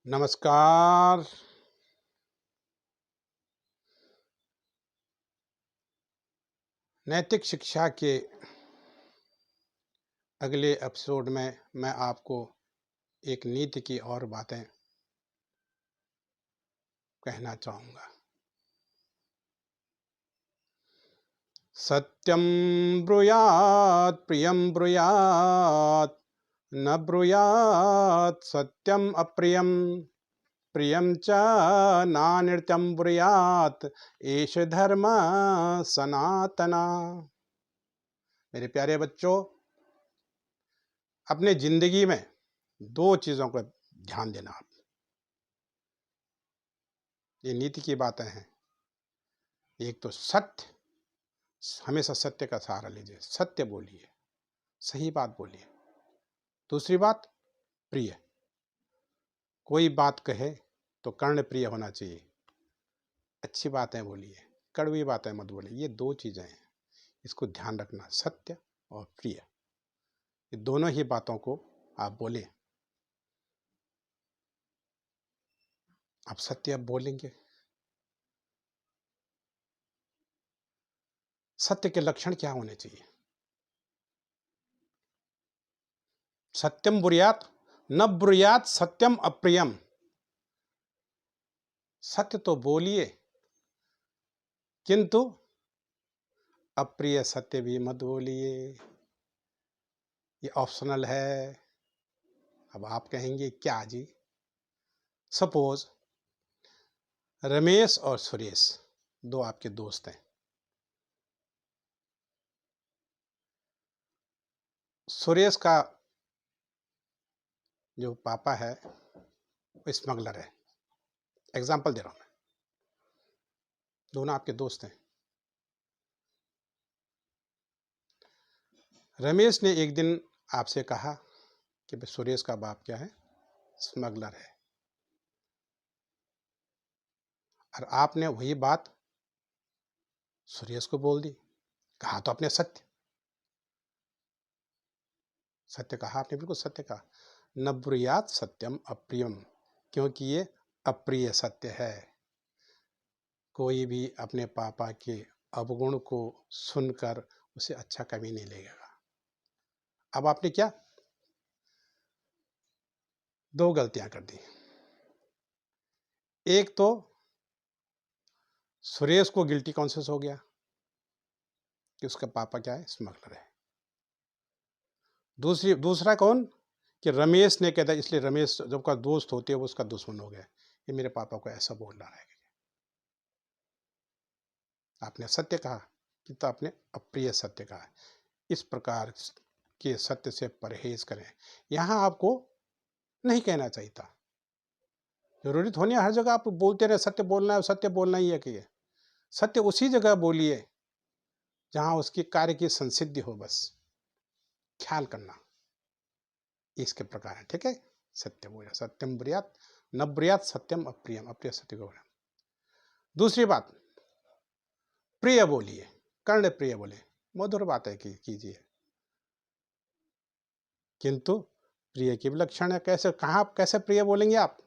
नमस्कार। नैतिक शिक्षा के अगले एपिसोड में मैं आपको एक नीति की और बातें कहना चाहूँगा। सत्यं ब्रूयात् प्रियं ब्रूयात् न ब्रूयात् सत्यम अप्रियम प्रियं च नानृत्यं ब्रूयात् एष धर्म सनातना। मेरे प्यारे बच्चों, अपने जिंदगी में दो चीज़ों का ध्यान देना। आप ये नीति की बातें हैं। एक तो सत्य, हमेशा सत्य का सहारा लीजिए, सत्य बोलिए, सही बात बोलिए। दूसरी बात, प्रिय, कोई बात कहे तो कर्ण प्रिय होना चाहिए। अच्छी बातें बोलिए, कड़वी बातें मत बोलिए। ये दो चीज़ें हैं, इसको ध्यान रखना, सत्य और प्रिय। ये दोनों ही बातों को आप बोलें। आप सत्य अब बोलेंगे। सत्य के लक्षण क्या होने चाहिए? सत्यम ब्रूयात् न ब्रूयात् सत्यम अप्रियम। सत्य तो बोलिए, किंतु अप्रिय सत्य भी मत बोलिए। ये ऑप्शनल है। अब आप कहेंगे क्या जी? सपोज रमेश और सुरेश दो आपके दोस्त हैं। सुरेश का जो पापा है वो स्मगलर है। एग्जाम्पल दे रहा हूं मैं। दोनों आपके दोस्त हैं। रमेश ने एक दिन आपसे कहा कि भाई सुरेश का बाप क्या है? स्मगलर है। और आपने वही बात सुरेश को बोल दी। कहा तो आपने सत्य, सत्य कहा आपने, बिल्कुल सत्य कहा। न ब्रूयात् सत्यम अप्रियम, क्योंकि ये अप्रिय सत्य है। कोई भी अपने पापा के अवगुण को सुनकर उसे अच्छा कभी नहीं लगेगा। अब आपने क्या दो गलतियां कर दी। एक तो सुरेश को गिल्टी कॉन्शियस हो गया कि उसका पापा क्या है? स्मगलर है। दूसरा कौन? कि रमेश ने कहता, इसलिए रमेश जब का दोस्त होते है वो उसका दुश्मन हो गया। ये मेरे पापा को ऐसा बोल रहा है। आपने सत्य कहा किंतु आपने अप्रिय सत्य कहा। इस प्रकार के सत्य से परहेज करें। यहाँ आपको नहीं कहना चाहिए था। जरूरी थोड़ी है हर जगह आप बोलते रहे सत्य बोलना है, सत्य बोलना ही है कि सत्य उसी जगह बोलिए जहां उसकी कार्य की संसिद्धि हो। बस ख्याल करना इसके प्रकार है। ठीक है, सत्य बोलिए, सत्यम ब्रूयात् न ब्रूयात् सत्यम अप्रियम, अप्रिय सत्य को बोले। दूसरी बात, प्रिय बोलिए, कर्ण प्रिय बोले, मधुर बातें कीजिए, किंतु प्रिय की विलक्षण है। कैसे, कहाँ कैसे प्रिय बोलेंगे आप?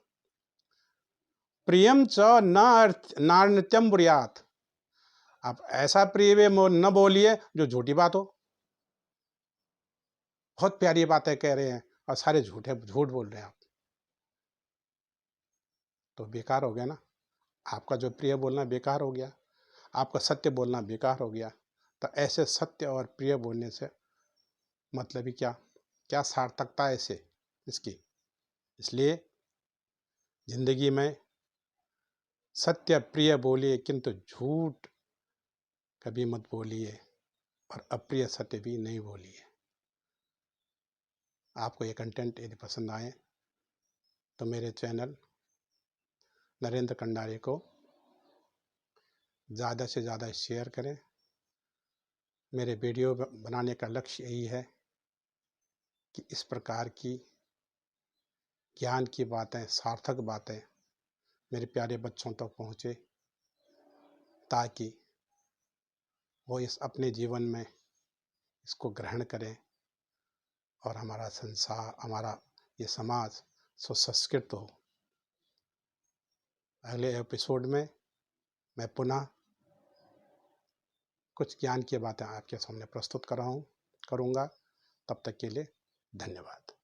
प्रियम च नानृत्यम ब्रूयात्। आप ऐसा प्रिय न बोलिए जो झूठी बात हो। बहुत प्यारी बातें कह रहे हैं और सारे झूठ बोल रहे हैं आप, तो बेकार हो गया ना। आपका जो प्रिय बोलना बेकार हो गया, आपका सत्य बोलना बेकार हो गया। तो ऐसे सत्य और प्रिय बोलने से मतलब ही क्या? क्या सार्थकता है इसे इसकी? इसलिए जिंदगी में सत्य प्रिय बोलिए, किंतु झूठ कभी मत बोलिए और अप्रिय सत्य भी नहीं बोलिए। आपको ये कंटेंट यदि पसंद आए तो मेरे चैनल नरेंद्र कंडारी को ज़्यादा से ज़्यादा शेयर करें। मेरे वीडियो बनाने का लक्ष्य यही है कि इस प्रकार की ज्ञान की बातें, सार्थक बातें मेरे प्यारे बच्चों तक पहुँचे, ताकि वो इस अपने जीवन में इसको ग्रहण करें और हमारा संसार, हमारा ये समाज सुसंस्कृत हो। अगले एपिसोड में मैं पुनः कुछ ज्ञान की बातें आपके सामने प्रस्तुत कर रहा हूँ करूँगा। तब तक के लिए धन्यवाद।